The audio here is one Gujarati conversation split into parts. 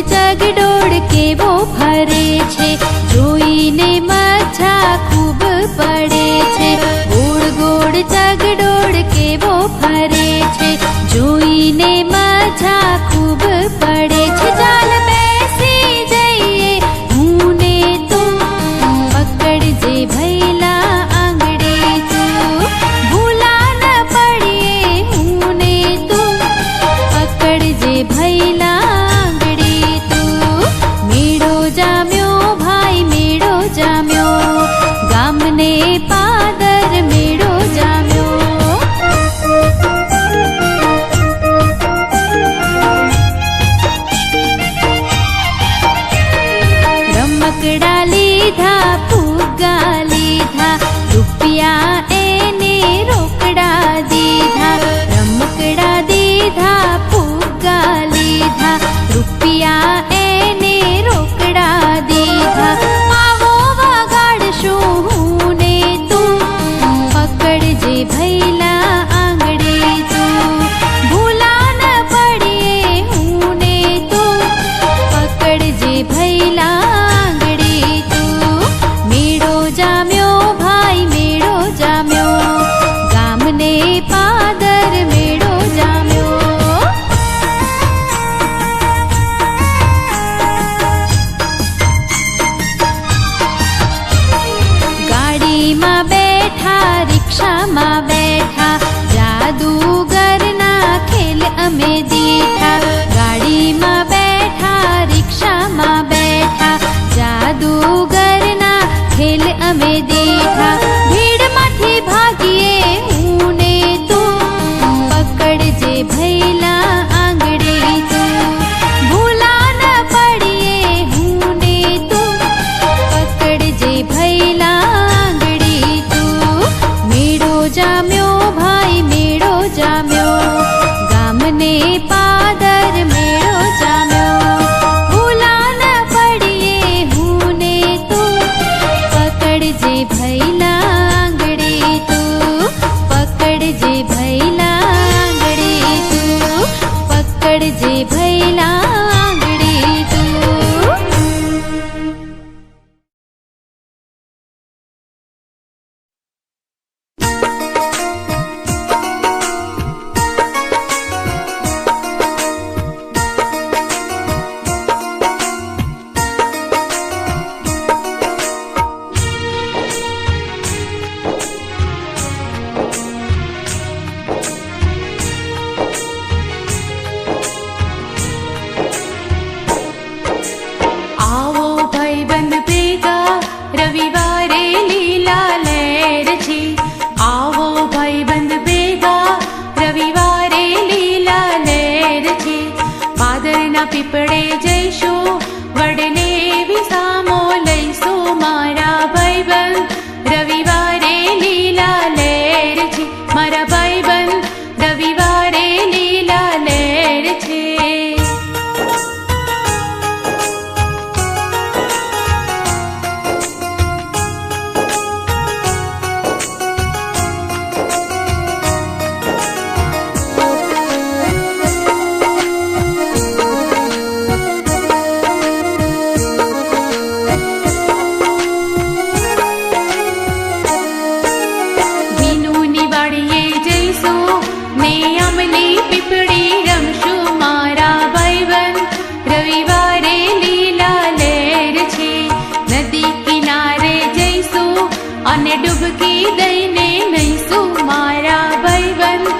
ચગડોળ કેવો ફરે છે, જોઈને મજા ખૂબ પડે છે. ગોળ ગોળ ચગડોળ કેવો ફરે છે, જોઈને મજા ખૂબ પડે છે. ચાલ બેસી જઈએ હું ને તું, પકડજે ભૈલા આંગળે તું. ભૂલા ન પડીએ હું ને તું, પકડજે ભૈલા આંગળે તું. મેળો જામ્યો ભાઈ મેળો જામ્યો, ગામને પાદર મેળો જામ્યો. રમકડા લીધા ફુગ્ગા લીધા, રૂપિયા એને રોકડા દીધા. રમકડા દીધા ફુગ્ગા લીધા, રૂપિયા એને રોકડા દીધા. આવો વગાડશું હું ને તું, પકડજે ભૈલા આંગળે તું. ભૂલા ન પડીએ હું ને તું, પકડજે ભૈલા આંગળે તું. મેળો જામ્યો ભાઈ મેળો જામ્યો, ગામને પાદર મેળો જામ્યો. ગાડીમાં બેઠા રિક્ષામાં બેઠા, જાદુગરના ખેલ અમે દીઠા. ગાડીમાં બેઠા રિક્ષામાં બેઠા, જાદુગરના ખેલ અમે દીઠા. ભીડમાંથી ભાગીએ હું ને તું, પકડજે ભૈલા આંગળે તું. ભૂલા ન પડીએ હું ને તું, પકડજે ભૈલા આંગળે તું. મેળો જામ્યો ભાઈ મેળો જામ્યો, ગામને પાદર મેળો જામ્યો. ભૂલા ન પડીએ હું ને તું, પકડજે ભૈલા આંગળે તું. પકડજે ભૈલા આંગળે તું, પકડજે ભૈલા આંગળે તું. આવો ભાઈબંધ ભેગા રવિવારે લીલા લહેર છે. આવો ભાઈબંધ ભેગા રવિવારે લીલા લહેર છે. પાદરના પીપળે જઈશું, વડને વિસામો લઈશું. મારા ભાઈબંધ રવિવારે લીલા લહેર છે. મારા ભાઈબંધ રવિવારે લીલા લહેર છે. ભીનુની વાડીએ જઈશું ને અમલી પીપળી રમશું. મારા ભાઈબંધ રવિવારે લીલા લહેર છે. નદી કિનારે જઈશું અને ડૂબકી દઈને નહીશું. મારા ભાઈબંધ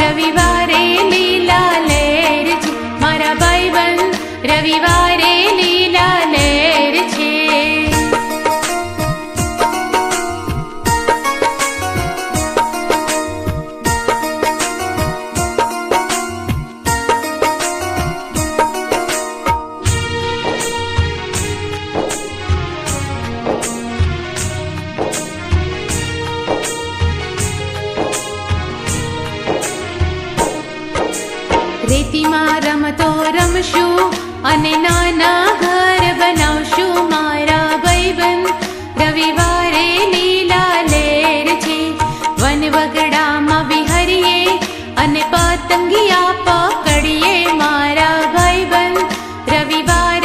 રવિવારે લીલા લહેર છે. મારા ભાઈબંધ રવિવારે લીલા લહેર છે. રેતીમાં રમતો રમશું અને નાના ઘર બનાવશું. મારા ભાઈબંધ રવિવારે લીલા લહેર છે. વન વગડામાં વિહરીએ અને પતંગિયા પકડીએ. મારા ભાઈબંધ રવિવારે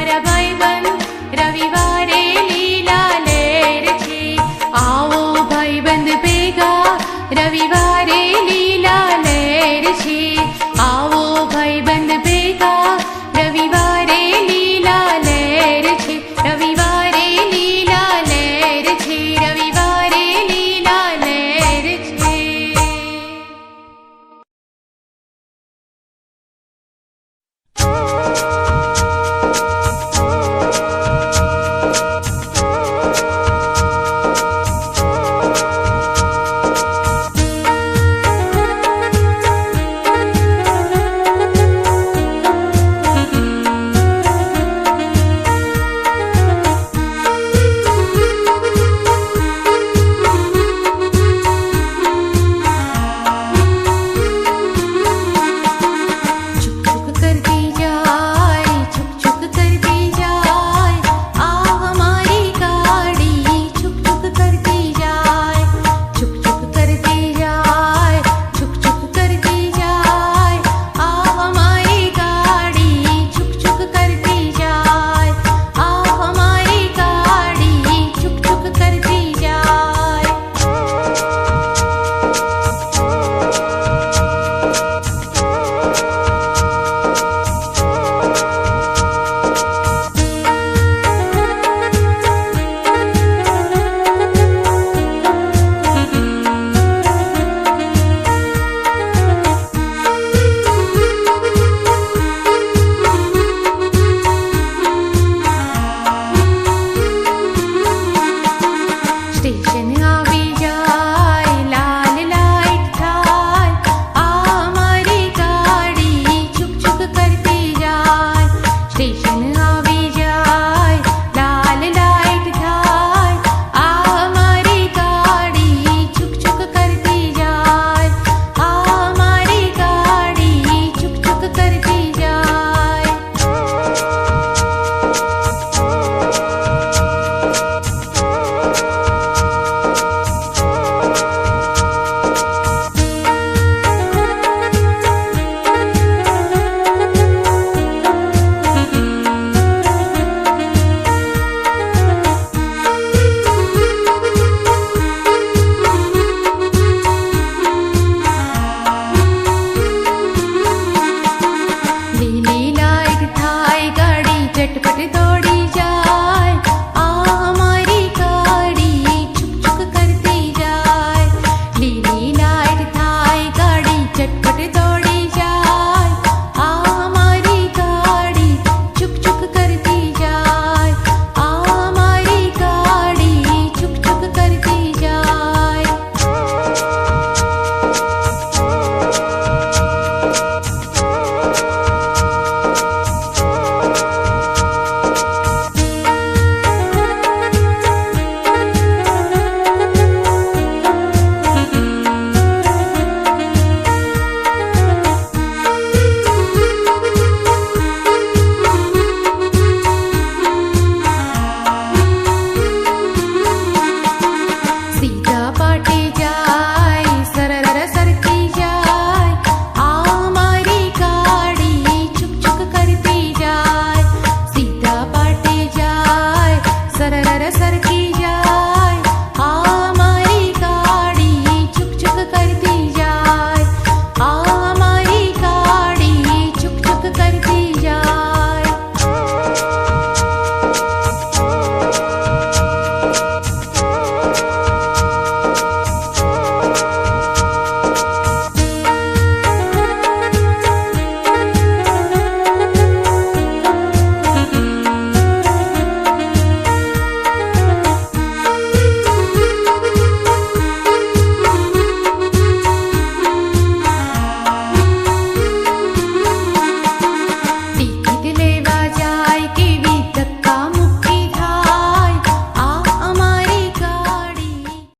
મારા